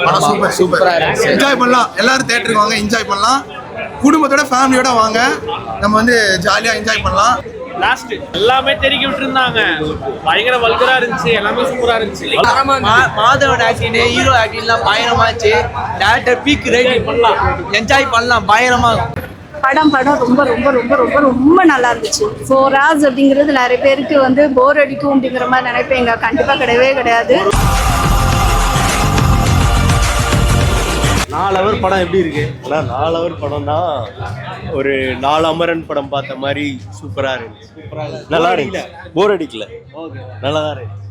படம் சூப்பர் சூப்பரா இருந்துச்சு. என்ஜாய் பண்ணலாம், எல்லாரும் தியேட்டருக்கு வாங்க, என்ஜாய் பண்ணலாம். குடும்பத்தோட ஃபேமிலியோட வாங்க, நம்ம வந்து ஜாலியா என்ஜாய் பண்ணலாம். லாஸ்ட் எல்லாமே தெரிவிக்க விட்டுருந்தாங்க, பயங்கர வல்கரா இருந்துச்சு, எல்லாமே சூப்பரா இருந்துச்சு. மாதவன் ஆக்டிங், ஹீரோ ஆக்டிங்லாம் பயங்கரமாச்சு. டேரக்டர் பீக் ரைட்டிங் பண்ணலாம், என்ஜாய் பண்ணலாம், பயங்கரமா படம் ரொம்ப ரொம்ப ரொம்ப ரொம்ப ரொம்ப நல்லா இருந்துச்சு. 4 hours அப்படிங்கிறது நிறைய பேருக்கு வந்து போர் அடிக்கும் அப்படிங்கிற மாதிரி நினைப்பீங்க. கண்டிப்பாக கிடையவே கிடையாது. 4 hour படம் எப்படி இருக்கு? ஆனால் 4 hour படம்னா ஒரு 4 அமரன் படம் பார்த்த மாதிரி சூப்பரா இருந்துச்சு. நல்லா இருந்துச்சு, போர் அடிக்கல, நல்லா தான் இருந்துச்சு.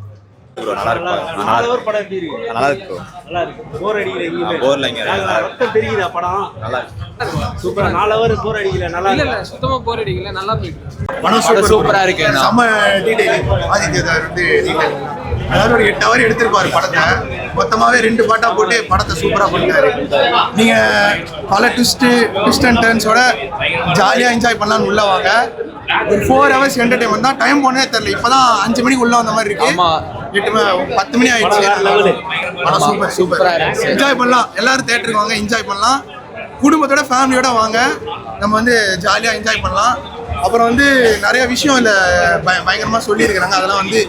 நல்லா இருக்கு. 4 hour படம் எப்படி இருக்கு? நல்லா இருக்கு. நல்லா இருக்கு, போர் அடிக்கல, எங்கேயுமே போர் இல்லைங்க. ரத்தம் தெரியுதா படம்? நல்லா இருக்கு, சூப்பரா. 4 hour போர் அடிக்கல, நல்லா இல்ல, சுத்தமா போர் அடிக்கல, நல்லா போயிட்டு. படம் சூப்பரா இருக்கு. செம்ம டீடைல், ஆதித்யதார் வந்து டீடைல். அதாவது ஒரு 8 hour எடுத்திருப்பாரு படத்தை, மொத்தமாவே 2 பாட்டா போட்டு படத்தை சூப்பரா பண்ணிட்டாரு. நீங்க பல ட்விஸ்ட் அண்ட் டர்ன்ஸோட ஜாலியா என்ஜாய் பண்ணலாம்னு உள்ள வாங்க. ஒரு 4 hours என்டர்டைன்மெண்ட் தான். டைம் போனே தெரியல. இப்பதான் 5 மணிக்கு உள்ள வந்த மாதிரி இருக்கு. 10 மணி ஆயிடுச்சு. படம் சூப்பர் சூப்பரா இருக்கு. என்ஜாய் பண்ணலாம், எல்லாரும் தியேட்டருக்கு வாங்க, என்ஜாய் பண்ணலாம். குடும்பத்தோட ஃபேமிலியோட வாங்க, நம்ம வந்து ஜாலியா என்ஜாய் பண்ணலாம். அப்புறம் வந்து நிறைய விஷயம் இந்த பயங்கரமா சொல்லியிருக்கிறாங்க. அதெல்லாம் வந்து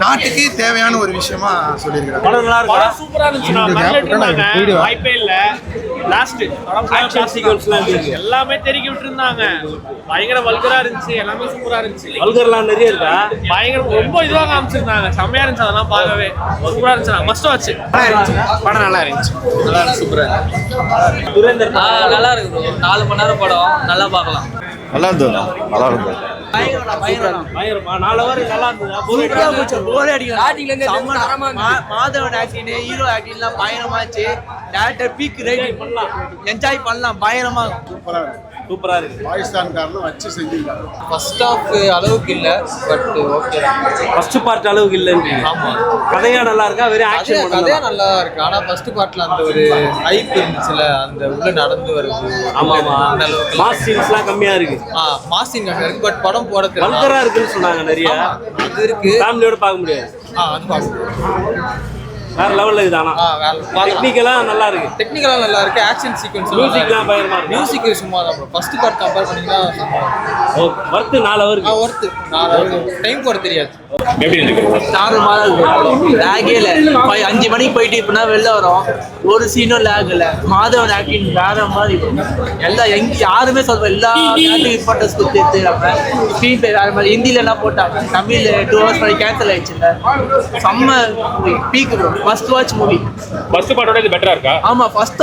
நாட்டுக்கு தேவையான ஒரு விஷயமா சொல்லியிருக்கிறாங்க. படம் நல்லா இருக்கு, சூப்பரா இருந்துச்சு. வாய்ப்பே இல்ல. லாஸ்ட் ஆக்ஷன் சீக்வென்ஸ்லாம் இருக்கு, எல்லாமே தெரிவிக்க விட்டுருந்தாங்க, பயங்கர வல்கரா இருந்துச்சு, எல்லாமே சூப்பரா இருந்துச்சு. வல்கர்லாம் நிறைய இருக்கா? பயங்கர ரொம்ப இதுவாக காமிச்சிருந்தாங்க, செம்மையா இருந்துச்சு. அதெல்லாம் பார்க்கவே சூப்பரா இருந்துச்சு. Must watch. படம் நல்லா இருந்துச்சு, நல்லா இருந்துச்சு, சூப்பரா இருந்துச்சு. துரேந்தர் நல்லா இருக்கு. 4 மணி நேரம் படம், நல்லா பார்க்கலாம். நல்லா இருந்தது, நல்லா இருந்தது. பயங்கரமா 4 hour நல்லா இருந்தது. போர் அடிக்கல. மாதவன் ஆக்டிங், ஹீரோ ஆக்டிங்லாம் பயங்கரமாச்சு. டேரக்டர் பீக் ரைட்டிங் பண்ணலாம், என்ஜாய் பண்ணலாம், பயங்கரமா சூப்பரா இருக்கு. பாகிஸ்தான்காரனும் வச்சு செஞ்சிருக்காங்க. ஃபர்ஸ்ட் ஹாஃப் அளவுக்கு இல்ல, பட் ஓகே. ஃபர்ஸ்ட் பார்ட் அளவுக்கு இல்லன்னு. ஆமா, கதையா நல்லா இருக்கா? வெறும் ஆக்ஷன் கதையா நல்லா இருக்கு. ஆனா ஃபர்ஸ்ட் பார்ட்ல அந்த ஒரு ஹைப் இருந்துச்சுல, அந்த உள்ள நடந்து வருது. ஆமா ஆமா, மாஸ் சீன்ஸ்லாம் கம்மியா இருக்கு. மாஸ் சீன் கம்மியா இருக்கு, பட் படம் போறது வல்கரா இருக்குன்னு சொன்னாங்க நிறைய. அது இருக்கு, ஃபேமிலியோட பார்க்க முடியாது. அது பார்க்க வேற லெவல்ல இது. ஆனா டெக்னிக்கலா நல்லா இருக்கு, டெக்னிக்கலா நல்லா இருக்கு. ஆக்ஷன் சீக்வென்ஸ், மியூசிக்லாம் பயங்கரமா இருக்கு. மியூசிக் சும்மா தான். ஃபர்ஸ்ட் பார்ட் கம்பேர் பண்ணீங்கன்னா வர்த் 4 hour ஒர்த். 4 hour டைம் போட தெரியாது. எப்படி இருக்கு? 4 மாதம் லேகே இல்லை. 5 மணிக்கு போயிட்டு இப்படின்னா வெளில வரோம், ஒரு சீனும் லேக் இல்லை. மாதவன் ஆக்டிங் வேற மாதிரி எல்லாம் யாருமே சொல்றோம். எல்லா இம்பார்ட்டன்ஸ் கொடுத்து நம்ம ஸ்க்ரீன் பிளே வேற மாதிரி. ஹிந்தில எல்லாம் போட்டாங்க, தமிழ்ல 2 hours பண்ணி கேன்சல் ஆயிடுச்சுல்ல. செம்ம peak bro. First watch movie. First பார்ட்டோட இது பெட்டரா இருக்கா? ஆமா, ஃபர்ஸ்ட்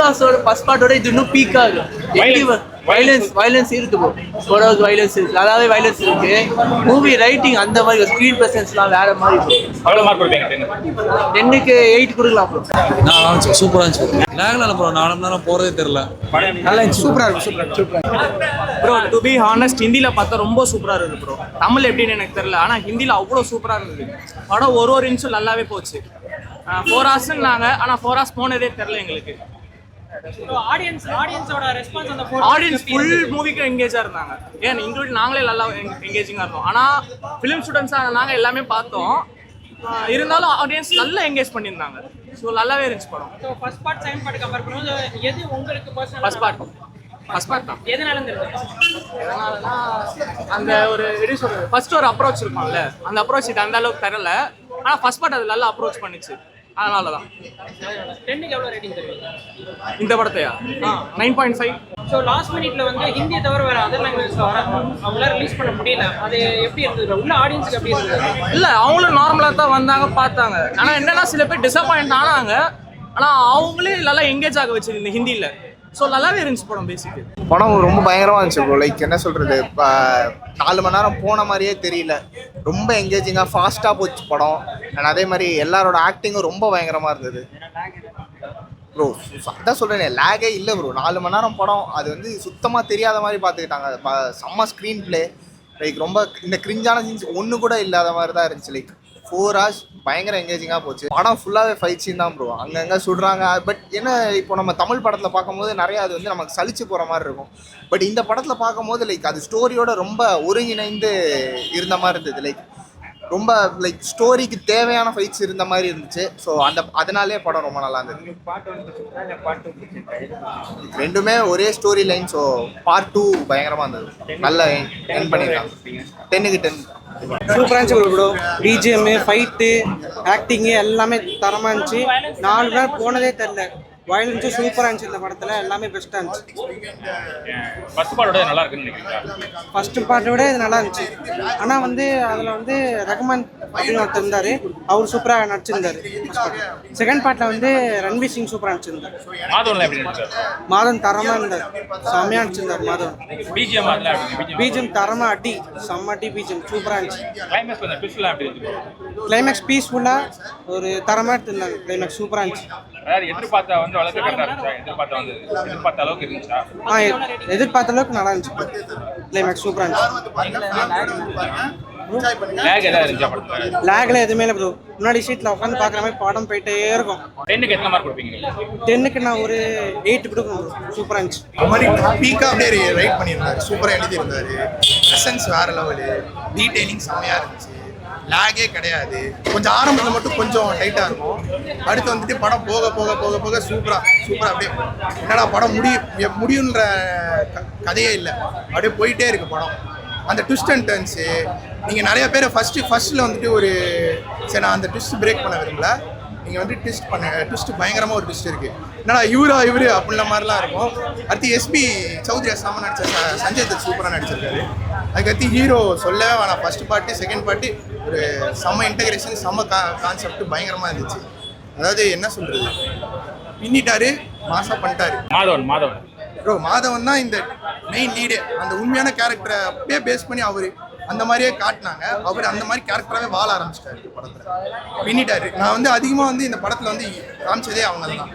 பார்ட்டோட இது இன்னும் பீக்கா இருக்கு. வயலன்ஸ் இருக்கு ப்ரோ. ஓரளவுக்கு வயலன்ஸ் இருக்கு, நல்லாவே வயலன்ஸ் இருக்கு. மூவி ரைட்டிங் அந்த மாதிரி, ஸ்க்ரீன் பிரசன்ஸ்லாம் வேற மாதிரி. எவ்வளவு மார்க் கொடுப்பீங்க? 10க்கு 8 கொடுக்கலாம் ப்ரோ. நல்லா இருந்துச்சு, சூப்பரா இருந்துச்சு. லேக்ல ப்ரோ 4 மணி நேரம் போறதே தெரியல. நல்லா இருந்துச்சு, சூப்பரா இருக்கு. ப்ரோ டு பி ஹானஸ்ட், ஹிந்தியில பார்த்தா ரொம்ப சூப்பரா இருக்கு ப்ரோ. தமிழ் எப்படின்னு எனக்கு தெரியல, ஆனா ஹிந்தியில அவ்வளோ சூப்பரா இருந்தது. படம் ஒரு இன்ச்சும் நல்லாவே போச்சு. 4 hours-னாங்க, ஆனா 4 hours போனதே தெரியல எங்களுக்கு. ஆடியன்ஸ் ஃபுல் மூவிக்கு எங்கேஜா இருந்தாங்க. ஏன் இன்க்ளூட் நாங்களே நல்லா எங்கேஜிங்கா இருந்தோம். ஆனா ஃபிலிம் ஸ்டூடெண்ட்ஸா நாங்க எல்லாமே பார்த்தோம். இருந்தாலும் ஆடியன்ஸ் நல்லா எங்கேஜ் பண்ணியிருந்தாங்க. ஸோ நல்லாவே இருந்துச்சு படம். First part second part compare பண்ணும்போது எது உங்களுக்கு பர்சனலா? ஃபர்ஸ்ட் பார்ட் தான். எதனால எதனாலனா அந்த ஒரு எப்படி சொல்றது, ஃபர்ஸ்ட் ஒரு அப்ரோச் இருக்கும்ல, அந்த அப்ரோச் இது அந்த அளவுக்கு தரல. ஆனா ஃபர்ஸ்ட் பார்ட் அது நல்லா அப்ரோச் பண்ணிச்சு, அதனால தான். 10க்கு எவ்வளவு ரேட்டிங் தருவீங்க இந்த படத்தையா? 9.5. ஸோ லாஸ்ட் மினிட்ல வந்து ஹிந்தியை தவிர வேற அதர் லாங்குவேஜ்ல அவங்களால ரிலீஸ் பண்ண முடியல. அது எப்படி இருந்தது? உள்ள ஆடியன்ஸ்க்கு எப்படி இருந்தது? இல்லை, அவங்களும் நார்மலாக தான் வந்தாங்க, பார்த்தாங்க. ஆனால் என்னன்னா சில பேர் டிசப்பாயிண்ட் ஆனாங்க. ஆனால் அவங்களே நல்லா எங்கேஜ் ஆக வச்சிருந்த ஹிந்தியில். ஸோ நல்லாவே இருந்துச்சு படம். பேசிக்கு படம் ரொம்ப பயங்கரமாக இருந்துச்சு ப்ரோ. லைக் என்ன சொல்கிறது, 4 மணி நேரம் போன மாதிரியே தெரியல. ரொம்ப எங்கேஜிங்காக ஃபாஸ்ட்டாக போச்சு படம். அண்ட் அதே மாதிரி எல்லாரோட ஆக்டிங்கும் ரொம்ப பயங்கரமாக இருந்தது ப்ரோ. அதான் சொல்கிறேனே, லேகே இல்லை ப்ரோ. 4 மணி நேரம் படம், அது வந்து சுத்தமாக தெரியாத மாதிரி பார்த்துக்கிட்டாங்க. செம்ம ஸ்க்ரீன் பிளே. லைக் ரொம்ப இந்த கிரிஞ்சான சீன்ஸ் ஒன்று கூட இல்லாத மாதிரி தான் இருந்துச்சு. லைக் 4 hours பயங்கர எங்கேஜிங்காக போச்சு. படம் ஃபுல்லாகவே ஃபைட் சீன் தான் ப்ரோ. அங்கங்கே சுடுறாங்க. பட் என்ன, இப்போ நம்ம தமிழ் படத்தில் பார்க்கும்போது நிறையா அது வந்து நமக்கு சலிச்சு போகிற மாதிரி இருக்கும். பட் இந்த படத்தில் பார்க்கும்போது லைக் அது ஸ்டோரியோட ரொம்ப ஒருங்கிணைந்து இருந்த மாதிரி இருந்தது. லைக் ரொம்ப லைக் ஸ்டோரிக்கு தேவையான ஃபைட்ஸ் இருந்த மாதிரி இருந்துச்சு. ஸோ அதனாலே படம் ரொம்ப நல்லா இருந்தது. ரெண்டுமே ஒரே ஸ்டோரி லைன். ஸோ பார்ட் 2 பயங்கரமாக இருந்தது. நல்ல என் பண்ணியிருக்காங்க. 10க்கு 10. சூப்பராக இருந்துச்சு ப்ரோ. பிஜிஎம்மு, ஃபைட்டு, ஆக்டிங்கு எல்லாமே தரமாக இருந்துச்சு. 4 நாள் போனதே தெரில. வயலன்ஸும் சூப்பராக இருந்துச்சு இந்த படத்தில். எல்லாமே பெஸ்ட்டாக இருந்துச்சு. ஃபர்ஸ்ட் பார்ட்டோட நல்லா இருக்குன்னு நினைக்கிறீங்களா? ஃபர்ஸ்ட் பார்ட்டை விட இது நல்லா இருந்துச்சு. ஆனால் வந்து அதில் வந்து ரகுமான் அப்படின்னு ஒருத்தர் இருந்தார். அவர் சூப்பராக நடிச்சிருந்தார். செகண்ட் பார்ட்டில் வந்து ரன்வீர் சிங் சூப்பராக நடிச்சிருந்தார். மாதவன்ல எப்படி நடிச்சார்? மாதவன் தரமாக இருந்தார். செம்மையாக நடிச்சிருந்தார் மாதவன். பிஜிஎம் பிஜிஎம் தரமாக அடி, செம்ம அடி. பிஜிஎம் சூப்பராக இருந்துச்சு. கிளைமேக்ஸ் அந்த ட்விஸ்ட்லாம் எப்படி இருந்துச்சு? கிளைமேக்ஸ் பீஸ்ஃபுல்லாக ஒரு தரமாக எடுத்திருந்தாங்க. கிளைமேக்ஸ் சூப்பராக இருந்துச்சு. அதாவது எதிர்பார்த்தா வந்து அளவுக்கு கரெக்டாக இருந்துச்சா? எதிர்பார்த்த அளவுக்கு இருந்துச்சா? எதிர்பார்த்த அளவுக்கு நல்லா இருந்துச்சு. கிளைமேக்ஸ் சூப்பராக இருந்துச்சு. லேக் ஏதாவது இருந்துச்சா படத்துல? லேக்ல எதுவுமே இல்லை ப்ரோ. முன்னாடி சீட்டில் உட்காந்து பார்க்குற மாதிரி படம் போயிட்டே இருக்கும். 10க்கு எத்தனை மார்க் கொடுப்பீங்க? 10க்கு நான் ஒரு 8 கொடுக்கணும். சூப்பராக இருந்துச்சு. அது மாதிரி பீக்காக அப்படியே ரைட் பண்ணியிருந்தாரு. சூப்பராக எழுதியிருந்தாரு. எசன்ஸ் வேற லெவலு. டீட்டெயிலிங் செம்மையாக இருந்துச்சு. லேகே கிடையாது. கொஞ்சம் ஆரம்பத்தில் மட்டும் கொஞ்சம் டைட்டாக இருக்கும். அடுத்து வந்துட்டு படம் போக போக போக போக சூப்பராக அப்படியே என்னடா படம் முடியுன்ற கதையே இல்லை. அப்படியே போயிட்டே இருக்கு படம். அந்த ட்விஸ்ட் அண்ட் டர்ன்ஸு நீங்கள் நிறைய பேர் ஃபஸ்ட்டில் வந்துட்டு ஒரு சரி நான் அந்த ட்விஸ்ட் பிரேக் பண்ண விரும்பல. நீங்கள் வந்து ட்விஸ்ட் பயங்கரமாக ஒரு ட்விஸ்ட் இருக்குது. என்னடா இவரு அப்படின்ற மாதிரிலாம் இருக்கும். அடுத்து எஸ்பி சௌத்ரி அஸ்லாமா நடித்த சஞ்சய் தத் சூப்பராக நடிச்சிருக்காரு. அதுக்கடுத்து ஹீரோ சொல்லவே வேணாம். ஃபர்ஸ்ட் பார்ட்டு செகண்ட் பார்ட்டு ஒரு செம்ம இன்டகிரேஷன், செம்ம கான்செப்ட் பயங்கரமாக இருந்துச்சு. அதாவது என்ன சொல்கிறது, பின்னிட்டாரு, மாசாக பண்ணிட்டாரு. மாதவன் ப்ரோ மாதவன் தான் இந்த மெயின் லீடு. அந்த உண்மையான கேரக்டரை அப்படியே பேஸ் பண்ணி அவர் அந்த மாதிரியே காட்டினாங்க. அவர் அந்த மாதிரி கேரக்டராகவே வாழ ஆரம்பிச்சிட்டாரு படத்தில். பின்னிட்டாரு. நான் வந்து அதிகமாக வந்து இந்த படத்தில் வந்து காமிச்சதே அவங்க தான்.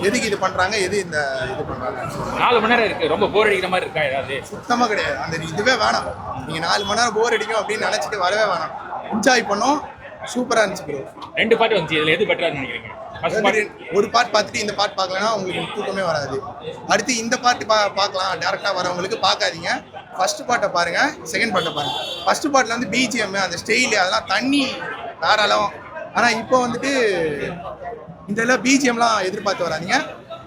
எதுக்கு இது பண்ணுறாங்க, எது இந்த இது பண்ணுறாங்க. 4 மணி நேரம் இருக்குது. ரொம்ப போர் அடிக்கிற மாதிரி இருக்கா ஏதாவது? சுத்தமாக கிடையாது. அந்த இதுவே வேணாம். நீங்கள் 4 மணி நேரம் போர் அடிக்கும் அப்படின்னு நினச்சிட்டு வரவே வேணாம். என்ஜாய் பண்ணோம். சூப்பராக இருந்துச்சு ப்ரோ. 2 பார்ட் வந்துச்சு. இதில் எது பெட்டராக நினைக்கிறீங்க? ஒரு பார்ட் பார்த்துட்டு இந்த பார்ட் பார்க்கலன்னா உங்களுக்கு தூக்கமே வராது. அடுத்து இந்த பார்ட் பார்க்கலாம். டேரெக்டாக வரவங்களுக்கு பார்க்காதீங்க. ஃபர்ஸ்ட் பார்ட்டை பாருங்கள், செகண்ட் பார்ட்டை பாருங்கள். ஃபர்ஸ்ட் பார்ட்டில் வந்து பிஜிஎம் அந்த ஸ்டைலு அதெல்லாம் தண்ணி வேற அளவு. ஆனால் இப்போ வந்துட்டு இந்த பிஜிஎம்லாம் எதிர்பார்த்து வராதிங்க.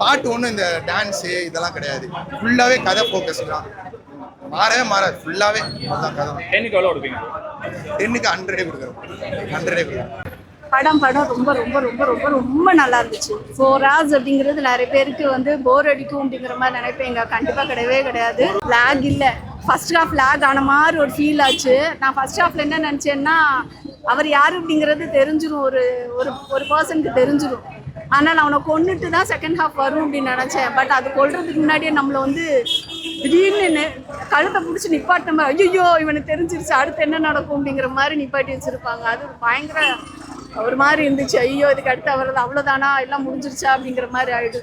பார்ட் 1 இந்த டான்ஸு இதெல்லாம் கிடையாது. ஃபுல்லாகவே கதை ஃபோக்கஸ் தான். மாறவே மாறாது. ஃபுல்லாகவே அதுதான் கதை. 10க்கு எவ்வளோ கொடுப்பீங்க? 10க்கு 100 கொடுக்குறோம். 100 கொடுக்குறோம். படம் ரொம்ப ரொம்ப ரொம்ப ரொம்ப ரொம்ப நல்லா இருந்துச்சு. 4 hours அப்படிங்கிறது நிறைய பேருக்கு வந்து போர் அடிக்கும் அப்படிங்கிற மாதிரி நினைப்பேங்க. கண்டிப்பாக கிடையவே கிடையாது. லேக் இல்லை. ஃபர்ஸ்ட் ஹாஃப் லேக் ஆன மாதிரி ஒரு ஃபீல் ஆச்சு. நான் ஃபர்ஸ்ட் ஹாஃப்ல என்ன நினச்சேன்னா அவர் யார் அப்படிங்கிறது தெரிஞ்சிடும். ஒரு பர்சனுக்கு தெரிஞ்சிடும். ஆனால் அவனை கொண்டுட்டு தான் செகண்ட் ஹாஃப் வரும் அப்படின்னு நினச்சேன். பட் அது கொள்றதுக்கு முன்னாடியே நம்மளை வந்து திடீர்னு கழுத்தை பிடிச்சி நிப்பாட்டின ஐயோ இவனுக்கு தெரிஞ்சிருச்சு அடுத்து என்ன நடக்கும் அப்படிங்கிற மாதிரி நிப்பாட்டி வச்சுருப்பாங்க. அது பயங்கர ஒரு மாதிரி இருந்துச்சு. ஐயோ இதுக்கு அடுத்து அவரது அவ்வளோதானா எல்லாம் முடிஞ்சிருச்சா அப்படிங்கிற மாதிரி ஆயிடுது.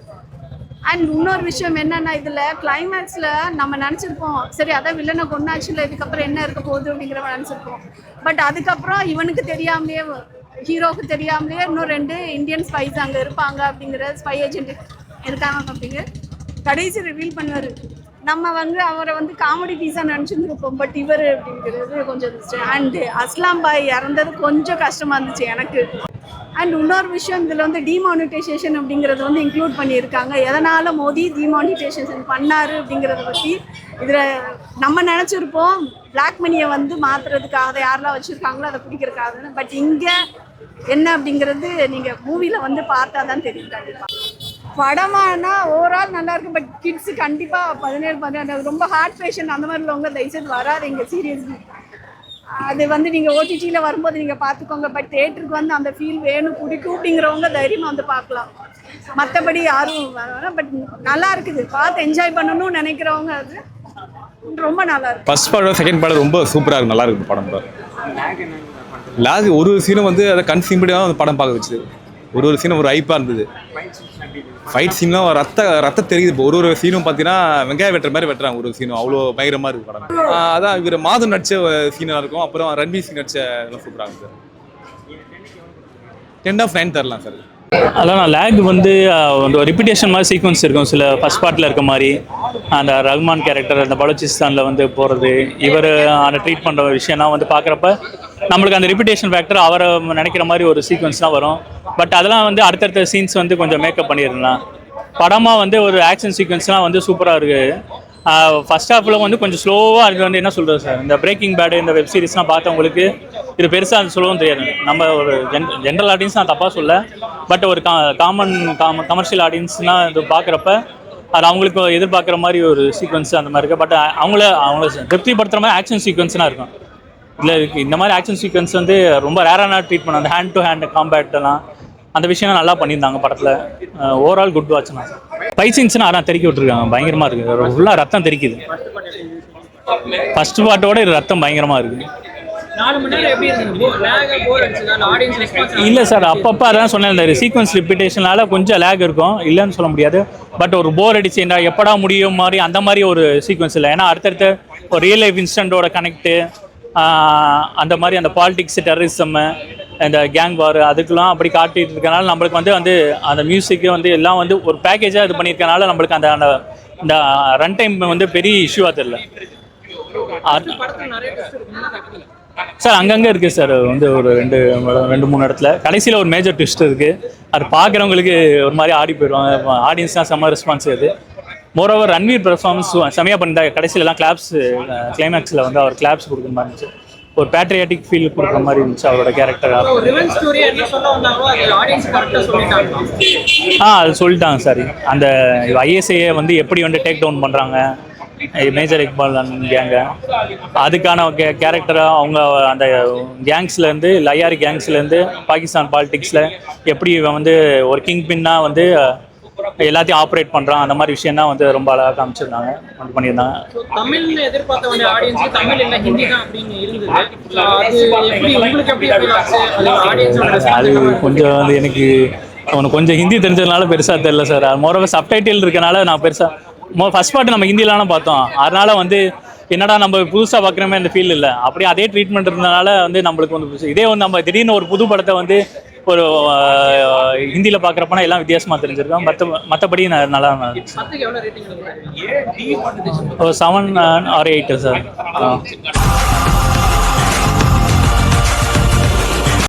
அண்ட் இன்னொரு விஷயம் என்னன்னா இதில் கிளைமேக்ஸில் நம்ம நினச்சிருப்போம் சரி அதான் வில்லனை கொண்டாச்சுல இதுக்கப்புறம் என்ன இருக்க போகுது அப்படிங்கிற மாதிரி நினச்சிருப்போம். பட் அதுக்கப்புறம் இவனுக்கு தெரியாமலே ஹீரோவுக்கு தெரியாமலே இன்னும் 2 இந்தியன் ஸ்பைஸ் அங்கே இருப்பாங்க அப்படிங்கிற ஸ்பை ஏஜென்ட் இருக்காங்க அப்படிங்க கடைசி ரிவீல் பண்ணுவார். நம்ம வந்து அவரை வந்து காமெடி பீஸாக நினச்சிருந்துருப்போம். பட் இவர் அப்படிங்கிறது கொஞ்சம் இருந்துச்சு. அண்டு அஸ்லாம் பாய் இறந்தது கொஞ்சம் கஷ்டமாக இருந்துச்சு எனக்கு. அண்ட் இன்னொரு விஷயம் இதில் வந்து டிமானிட்டைசேஷன் அப்படிங்கிறது வந்து இன்க்ளூட் பண்ணியிருக்காங்க. எதனால் மோடி டிமானிட்டைசேஷன் பண்ணார் அப்படிங்கிறத பற்றி இதில் நம்ம நினச்சிருப்போம் பிளாக் மணியை வந்து மாற்றுறதுக்காக அதை யாரெல்லாம் வச்சுருக்காங்களோ அதை பிடிக்கிறதுக்காக. பட் இங்கே என்ன அப்படிங்கிறது நீங்கள் மூவியில் வந்து பார்த்தா தான் தெரியும். கண்டிப்பாக படமானா ஓவரால் நல்லா இருக்கும். பட் கிட்ஸு கண்டிப்பாக 17-18 ரொம்ப ஹார்ட் பேஷண்ட் அந்த மாதிரி உள்ளவங்க தயவுசெய்து வராதுங்க சீரியஸ்லி. அது வந்து நீங்கள் ஓடிடியில் வரும்போது நீங்கள் பார்த்துக்கோங்க. பட் தேட்டருக்கு வந்து அந்த ஃபீல் வேணும் பிடிக்கும் அப்படிங்கிறவங்க தைரியமாக வந்து பார்க்கலாம். மற்றபடி யாரும் வேணாம். பட் நல்லா இருக்குது. பார்த்து என்ஜாய் பண்ணணும்னு நினைக்கிறவங்க அது ரொம்ப நல்லா இருக்கு. ஃபர்ஸ்ட் பார்ட் செகண்ட் பார்ட் ரொம்ப சூப்பராக இருக்கு. நல்லா இருக்கு படம். லாக் ஒரு சீனும் வந்து அதை கன்சியூம்டாக அந்த படம் பார்க்க வச்சுது. ஒரு சீனும் ஒரு ஐப்பாக இருந்தது. ஃபைட் சீன்லாம் ரத்த தெரியுது. இப்போ ஒரு சீனும் பார்த்தீங்கன்னா வெங்காயம் வெட்டுற மாதிரி வெட்டுறாங்க. ஒரு சீனும் அவ்வளோ பயங்கரமாக இருக்குது படம். அதான் இவர் மாதம் நடித்த சீனாக இருக்கும். அப்புறம் ரன்வீர் சிங் நடித்த இதெல்லாம் சூப்பராக இருக்குது சார். 10/9 தரலாம் சார். அதான் லேக் வந்து ரிப்பீட்டேஷன் மாதிரி சீக்வன்ஸ் இருக்கும் சில ஃபர்ஸ்ட் பார்ட்டில் இருக்க மாதிரி. அந்த ரஹ்மான் கேரக்டர் அந்த பலூச்சிஸ்தானில் வந்து போகிறது, இவர் அந்த ட்ரீட் பண்ணுற விஷயம்லாம் வந்து பார்க்குறப்ப நம்மளுக்கு அந்த ரிப்பிட்டேஷன் ஃபேக்டர் அவரை நினைக்கிற மாதிரி ஒரு சீக்வன்ஸ்லாம் வரும். பட் அதெல்லாம் வந்து அடுத்தடுத்த சீன்ஸ் வந்து கொஞ்சம் மேக்கப் பண்ணிடலாம். படமாக வந்து ஒரு ஆக்ஷன் சீக்வன்ஸ்லாம் வந்து சூப்பராக இருக்குது. ஃபர்ஸ்ட் ஹாஃபில் வந்து கொஞ்சம் ஸ்லோவாக இருக்குது. வந்து என்ன சொல்கிறது சார், இந்த பிரேக்கிங் பேடு இந்த வெப் சீரிஸ்லாம் பார்த்தவங்களுக்கு இது பெருசாக அது சொல்லவும் தெரியாது. நம்ம ஒரு ஜென்ரல் ஆடியன்ஸ் நான் தப்பாக சொல்ல, பட் ஒரு கமர்ஷியல் ஆடியன்ஸ்னால் இது பார்க்குறப்ப அது அவங்களுக்கு எதிர்பார்க்குற மாதிரி ஒரு சீக்வன்ஸ் அந்த மாதிரி இருக்குது. பட் அவங்கள திருப்திப்படுத்துகிற மாதிரி ஆக்ஷன் சீக்வன்ஸ்லாம் இருக்கும். இல்லை இந்த மாதிரி ஆக்ஷன் சீக்வன்ஸ் வந்து ரொம்ப ரேரான ட்ரீட் பண்ணும். அந்த ஹேண்ட் டு ஹேண்ட் காம்பேக்டெல்லாம் அந்த விஷயம் நல்லா பண்ணியிருந்தாங்க படத்தில். ஓவரால் குட் வாட்ச்னா. ஃபைட் சீன்ஸ்னா அதான் தெறிக்க விட்டுருக்காங்க, பயங்கரமாக இருக்குது. ஃபுல்லாக ரத்தம் தெறிக்குது. ஃபர்ஸ்ட் பார்ட்டோட இது ரத்தம் பயங்கரமாக இருக்குது. 4 மணி நேரம் எப்படி இருந்தது? இல்லை சார், அப்பப்போ அதான் சொன்னேன், இந்த சீக்வன்ஸ் ரிப்பீட்டேஷனால கொஞ்சம் லேக் இருக்கும், இல்லைன்னு சொல்ல முடியாது. பட் ஒரு போர் அடிச்சுண்டா எப்படா முடியும் மாதிரி அந்த மாதிரி ஒரு சீக்வன்ஸ் இல்லை. ஏன்னா அடுத்தடுத்த ஒரு ரியல் லைஃப் இன்சிடென்ட்டோட கனெக்ட்டு, அந்த மாதிரி அந்த பாலிடிக்ஸ், டெரரிசம், இந்த கேங் வார் அதுக்கெல்லாம் அப்படி காட்டிட்டு இருக்கனால நம்மளுக்கு வந்து அந்த மியூசிக்கு வந்து எல்லாம் வந்து ஒரு பேக்கேஜாக இது பண்ணியிருக்கனால நம்மளுக்கு அந்த இந்த ரன் டைம் வந்து பெரிய இஷ்யூவாக தெரியல சார். அங்கங்கே இருக்குது சார், வந்து ஒரு 2-3 இடத்துல கடைசியில் ஒரு மேஜர் ட்விஸ்ட் இருக்குது. அது பார்க்குறவங்களுக்கு ஒரு மாதிரி ஆடி போயிடுவாங்க. ஆடியன்ஸ் தான் செம்ம ரெஸ்பான்ஸ் இது. மோரோவர் ரன்வீர் பெர்ஃபார்மன்ஸ் செமையாக பண்ணியிருந்தாங்க. கடைசியிலலாம் கிளைமேக்ஸில் வந்து அவர் கிளாப்ஸ் கொடுக்குற மாதிரி இருந்துச்சு. ஒரு பேட்ரியாட்டிக் ஃபீல் கொடுக்குற மாதிரி இருந்துச்சு அவரோட கேரக்டர். அது சொல்லிட்டாங்க சார். அந்த ஐஎஸ்ஐயை வந்து எப்படி வந்து டேக் டவுன் பண்ணுறாங்க மேஜர் இக்பால் கேங்க, அதுக்கான கேரக்டராக அவங்க அந்த கேங்ஸ்லேருந்து லயாரி கேங்ஸ்லேருந்து பாகிஸ்தான் பாலிடிக்ஸில் எப்படி இவன் வந்து ஒரு கிங் பின்னாக வந்து எல்லாத்தையும் ஆப்ரேட் பண்ணுறான், அந்த மாதிரி விஷயம் தான் வந்து ரொம்ப அழகாக காமிச்சிருந்தாங்க, பண்ணியிருந்தாங்க. தமிழ்ல எதிர்பார்த்த வேண்டிய ஆடியன்ஸுக்கு தமிழ் இல்லை ஹிந்தி தான் அப்படின்னு இருந்தது. அது கொஞ்சம் வந்து எனக்கு கொஞ்சம் ஹிந்தி தெரிஞ்சதுனால பெருசாக தெரியல சார். மோரோவர் சப்டைட்டில் இருக்கனால நான் பெருசாக ஃபர்ஸ்ட் பார்ட் நம்ம ஹிந்திலலாம் பார்த்தோம், அதனால வந்து என்னடா நம்ம புதுசாக பார்க்குறமே அந்த ஃபீல் இல்லை. அப்படியே அதே ட்ரீட்மெண்ட் இருந்தனால வந்து நம்மளுக்கு வந்து இதே வந்து நம்ம திடீர்னு ஒரு புது படத்தை வந்து ஒரு ஹிந்தியில் பார்க்குறப்பனா எல்லாம் வித்தியாசமாக தெரிஞ்சிருக்கோம். மற்றபடி நல்லா இருந்துச்சு. ஒரு 7 or 8 சார்.